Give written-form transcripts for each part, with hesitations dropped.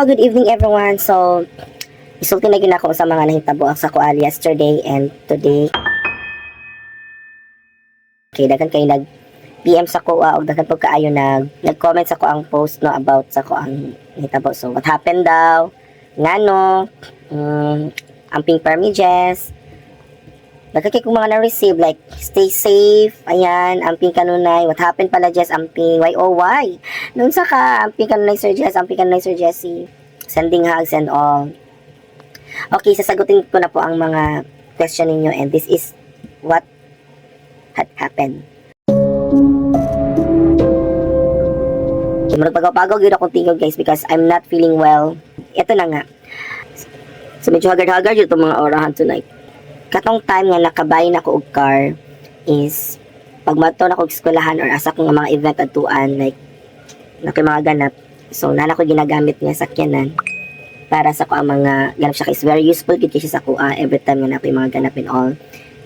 good evening everyone. So, isulti na gina ako sa mga nahitabo sa kuan yesterday and today. Okay, dagan kayo nag-PM sa ko o dagan po kaayo nag-comment sa ko ang post no about sa ko ang nahitabo. So, what happened daw? Ngano? Amping permijes. Dagan kayo kung mga na-receive like stay safe. Ayan, amping kanunay. What happened pala Jess? Amping YOY. Noon sa ka, amping kanunay Sir Jess, amping kanunay Sir Jessie. Sending hugs and all. Okay, sasagutin ko na po ang mga question ninyo and this is what had happened. Magpagaw-pagaw yun akong tingog guys because I'm not feeling well. Ito na nga. So medyo haggard-haggard yun itong mga orahan tonight. Katong time nga nakabayin ako og car is pag mato na ko eskwelahan or asa ko nga mga event atuan like nakoy mga ganap. So nana ko ginagamit nga sakyanan para sa ko ang mga ganap siya is very useful gid siya sa ko every time nga nakoy mga ganap and all.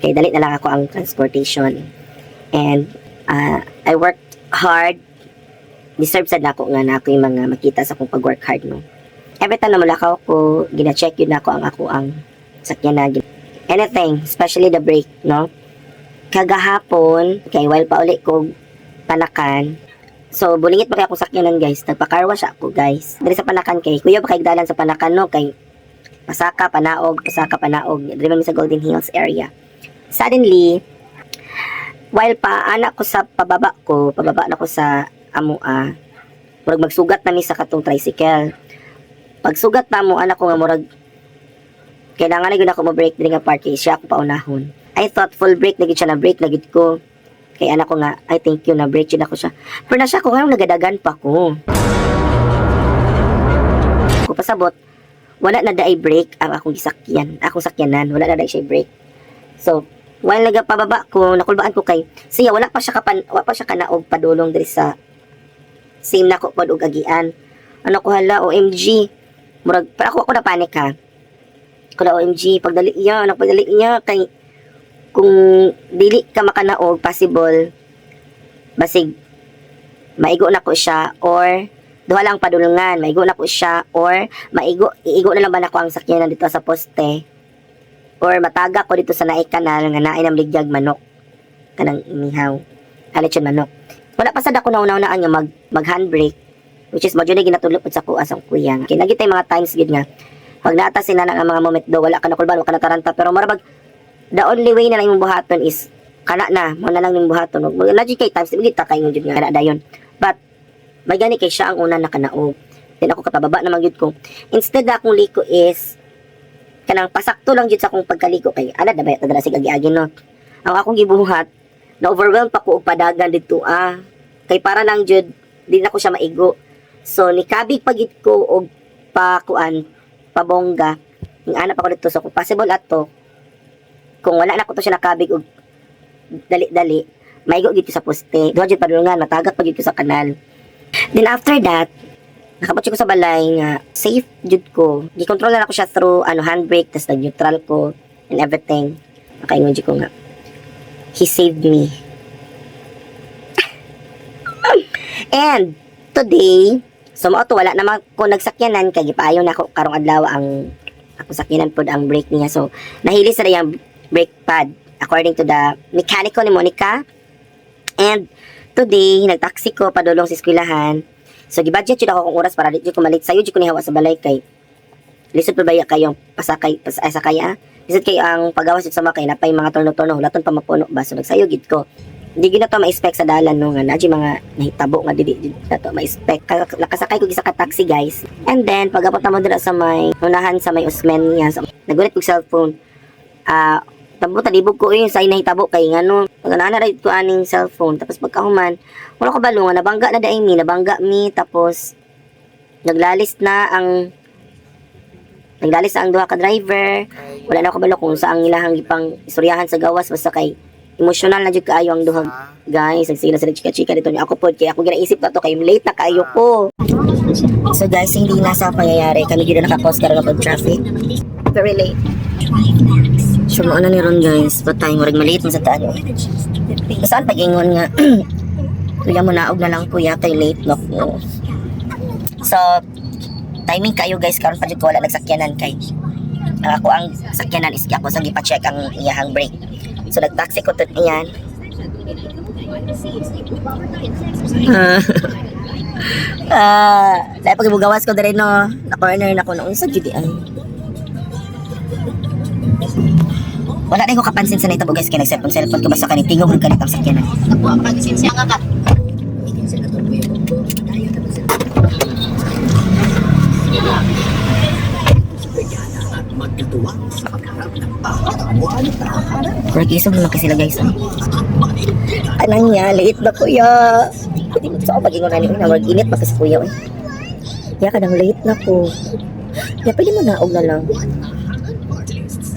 Kay dali na lang ako ang transportation. And I worked hard. Deserve sad nako nga nakoy mga makita sa akong pag-work hard no. Every time na mulakaw ko, gina-check yun ako ang sakyanan. Anything, especially the brake, no? Kagahapon, okay, while pa uli ko panakan, so, bulingit pa kaya akong sakyanan, guys. Nagpa-car wash ako, guys. Dali sa panakan kay, kuya pa kay dalan sa panakan, no? Kay, pasaka, panaog. Dali mami sa Golden Hills area. Suddenly, while pa anak ko sa pababa na ko sa amua, murag magsugat na mi sa katong tricycle. Pagsugat na mo, anak ko nga murag, kailangan na gud ako mo-break din nga part kay siya ako paunahon. I thought full break na gid siya na break na gid ko. Kay anak ko nga, I thank you na break yun ako siya. Pero na siya ko nga nagadagan pa ko. Kung pasabot, wala na daay break ang akong gisakyan, akong sakyanan, wala na daay siya break. So, while nagapababa ko, nakulbaan ko kay siya wala pa siya kanaog padulong diri sa same nako pod og agian. Ano ko hala OMG. Murag para ako na panic ha. Kula OMG, pagdali niya kay kung dili ka makanaog possible basig maigo na ko siya or duha lang padulungan, maigo na ko siya or iigo na lang ba nako ang sakyanan dito sa poste or mataga ko dito sa naik kanal nga naay nam ligyag manok kanang inihaw alechon manok. Wala pa sad ako nauna-unaan nga mag handbrake which is modyo na ginatulog sa ko asang kuya. Kinagitay mga times gid nga pag nata sila na nga mga moment do wala ka nakulban, wala ka nataranta pero marabag the only way na lang yung buhaton is kana na mo na lang yung buhaton lagi kay times di ta kay ngud nga dayon but may gani kay siya ang una nakanaog then ako kapababa na magyud ko instead na akong liko is kanang pasakto lang jud sa akong pagkaliko kay ana da bayat dala sig agi-agi no ang akong gibuhat na overwhelmed pa ko og padagan dito kay para nang jud di na ko siya maigo so nikabig pagit ko og pakuan pabongga ng anak ako dito so kung possible ato kung wala na ko to siya nakabig og dali-dali maigo dito sa poste duha jud padulungan matagak pa dito sa kanal then after that nakapotsi ko sa balay nga safe jud ko gikontrol na ako siya through handbrake tas nag-neutral ko and everything nakaingon jud ko nga he saved me and today so mao to wala naman ko nagsakyanan kay gipaayo na ako karong adlaw ang ako sakyanan pod ang brake niya so nahili sa yang brake pad according to the mekaniko ni Monica and today nagtaxi ko padulong sa eskwelahan so gibudget jud ako kung oras para di jud ko malit sayo jud ko ni hawa sa balay kay lisod pa baya kayong pasakay lisod kay ang pagawas sa mga kay napay mga turno-turno hulaton pa mapuno ba so nagsayo gid ko di gina to ma-expect sa dalan no nga na mga nahitabo nga dili na to ma-expect nakasakay ko gisa ka taxi guys and then pagabot na mo dira sa may unahan sa may Usman niya so, nagulit ko cellphone tabo talibog ko yung sa nahitabo kay ngano pag ana ra ko aning cellphone tapos pagkahuman wala ko balungan nabangga na daay nabangga mi tapos naglalis na ang duha ka driver wala na ko balo kung sa ang ilahang gipang istoryahan sa gawas basta kay emotional na jud kaayo ang duha guys nagsila sila chika-chika dito ni ako pod kay ako ginaisip na to kay late na kaayo ko so guys hindi na sa pangyayari kami gid na naka-pause karon pag traffic very late so mo na ni ron guys patay murag maliit man sa taan saan pag-ingon nga kuya mo naog na lang kuya kay late no so Timing kayo guys, karon pa jud ko wala nagsakyanan kay. Ako ang sakyanan is ako sa gipa-check ang iyahang brake. So nag-taxi ko tot iyan. Dahil pag ibugawas ko dere no, na-corner na ko noon sa judi ay. Wala na ko kapansin sa nitabo guys, kaya nag-cellphone ko basta kanitingog rin kanitang sakyanan. Ako ang pag-isinsya nga ka. Work isog naman kasi sila guys. Anang niya, liit na kuya. So, pag-ingon na niya, work init pa kasi kuya. Ya, kadang liit na po. Ya, pwede mo naog na lang.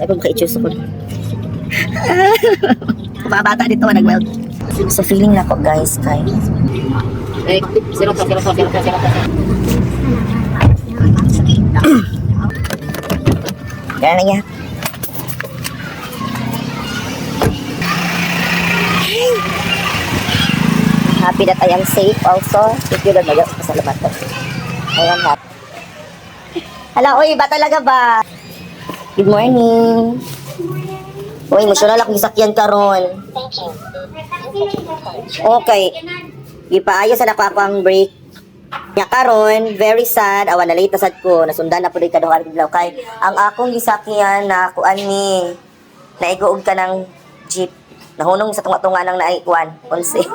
Ay, kung ka-i-choose ko. Mga bata dito, nag-weld. So, feeling na ko guys, kay... Sino ka. Kaya na niya. Happy that I am safe also. Thank you Lord, mag-pasalamat ko. Ayan, happy. Hala, uy, ba talaga ba? Good morning. Uy, emotional akong isakyan karon. Okay. Ipaayos na ako ang break. Nya karon, very sad. Awan na late sad ko. Nasundan na po rin kaduhan kidlaw kay ang akong gisakyan na kuan ni naiguog ka ng jeep. Nahunong sa tunga-tunga nang naikuan. 11.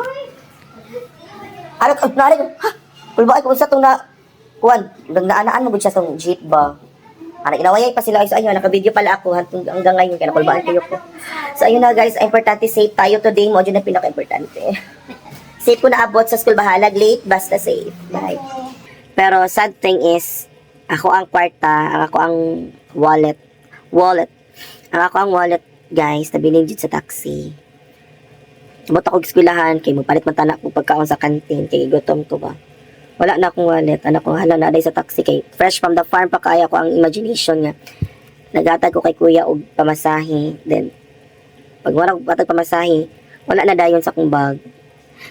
Anak, nari ko, ha? Kulba ko sa itong na, kuwan, naanaan mo siya sa jeep ba? Anak, inawayay pa sila, so ayun, naka-video pala ako hanggang ngayon, kaya nakulbaan kayo ko. So ayun na guys, importante, safe tayo today mo, dyan na pinaka-importante. Safe ko na abot sa school, bahalag, late, basta safe. Bye. Pero sad thing is, ako ang kwarta, ako ang wallet, ako ang wallet, guys, nabiling dyan sa taxi. Sabot ako eskwilahan, kay magpalit man tanak ko pagkaon sa kantin, kay gutom ko ba. Wala na akong wallet, anak ko hala na sa taxi kay fresh from the farm pa kaya ko ang imagination nga. Nagatag ko kay kuya og pamasahe, then pag wala ko patag pamasahe, wala na dayon sa akong bag.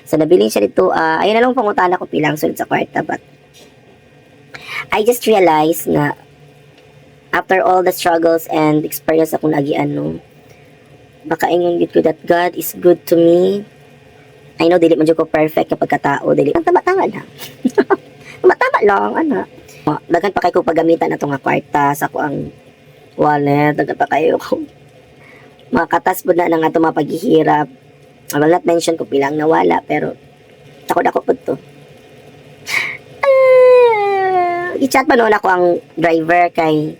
So nabiling siya dito, ayun na lang pangutan ako pilang sulod sa kwarta, but I just realized na after all the struggles and experience akong nagian no, baka ingon gid ko that God is good to me. I know dili man jud ko perfect kapag katao, dili ang tama-tama lang. Tama-tama lang ana. Daghan pa kay ko paggamitan ato nga kwarta sa ko ang wallet, daghan pa kayo ko. Makatas pud na nang ato mga paghihirap. I will not mention ko pilang nawala pero ako pud to. I-chat pa noon ako ang driver kay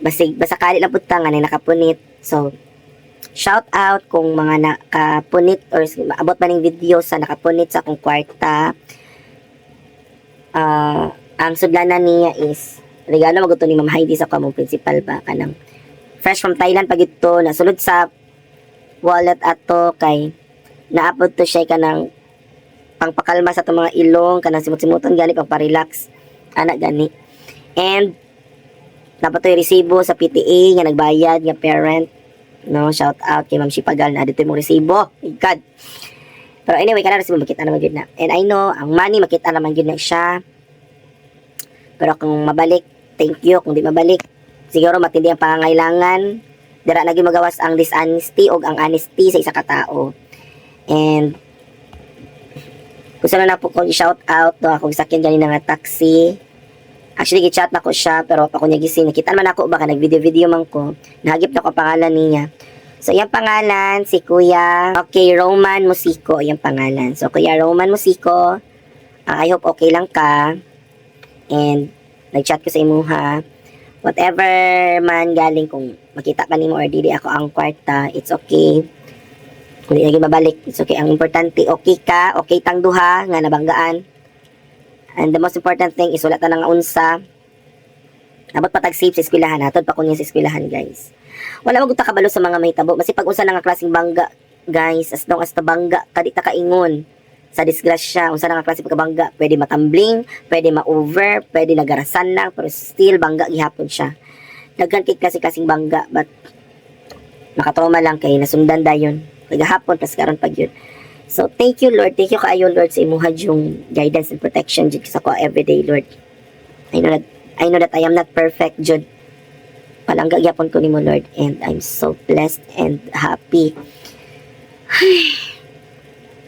basta kali lang pud ta nga nakapunit. So shout out kung mga nakapunit or abot man ng video sa nakapunit sa akong kwarta. Ang sudlanan niya is regalo maguto ni Ma'am Heidi sa kamong principal ba kanang fresh from Thailand pag ito nasulod sa wallet ato kay naapod to siya kanang pangpakalma sa itong mga ilong kanang simut-simuton gani pang pa-relax anak gani. And napatoy resibo sa PTA nga nagbayad nga parent. No, shout out kay Ma'am Shipagal na dito yung resibo. God. Pero anyway, kana resibo makita naman yun na. And I know, ang money makita naman yun na siya. Pero kung mabalik, thank you. Kung di mabalik, siguro matindi ang pangangailangan. Dira naging magawas ang dishonesty o ang honesty sa isa ka tao. And gusto na po ko i-shout out to akong sakyan dyan nga taxi. Actually, gi-chat na ko siya, pero pa ko niya gising. Nakita naman ako, baka nag-video man ko. Nahagip na ko pangalan niya. So, yung pangalan, si Kuya, okay, Roman Musico, yung pangalan. So, Kuya Roman Musico, I hope okay lang ka. And, nag-chat ko sa imuha. Whatever man galing, kung makita pa ni mo or dili ako ang kwarta, it's okay. Kung di lagi mabalik, it's okay. Ang importante, okay ka, okay tang duha, nga nabanggaan. And the most important thing is wala ta nang unsa. Abot patag safe sa eskwelahan, hatod pa ko niya sa eskwelahan, guys. Wala magunta kabalo sa mga mahitabo. Basi pag unsa na nga klaseng bangga, guys, as long as ta bangga, kadi ta kaingon sa disgrasya, unsa na nga klaseng pagkabangga, pwede matambling, pwede ma-over, pwede nagarasan lang, pero still bangga gihapon siya. Daghan kay klaseng bangga, but nakatrauma lang kay nasundan dayon. Pagahapon tas karon pag yun. So, thank you, Lord. Thank you kaayo, Lord, sa imuha yung guidance and protection dito sa ko everyday, Lord. I know, I know that I am not perfect, Jud. Palangga gyapon ko nimo, Lord, and I'm so blessed and happy.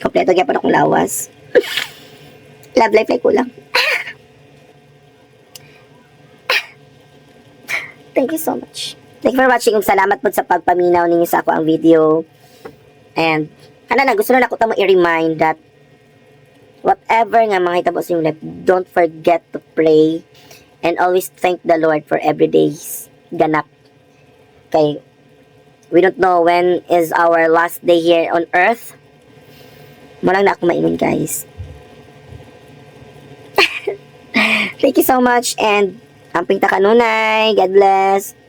Kompleto gyapon akong lawas. Love life ay kulang. Thank you so much. Thank you for watching ug salamat po sa pagpaminaw ninyo sa ako ang video. And na gusto na ako tamo i-remind that whatever nga mga hitabo sa inyong life, don't forget to pray and always thank the Lord for everyday's ganap. Kay we don't know when is our last day here on earth. Malang na ako maingon, guys. Thank you so much and amping ta kanunay. God bless.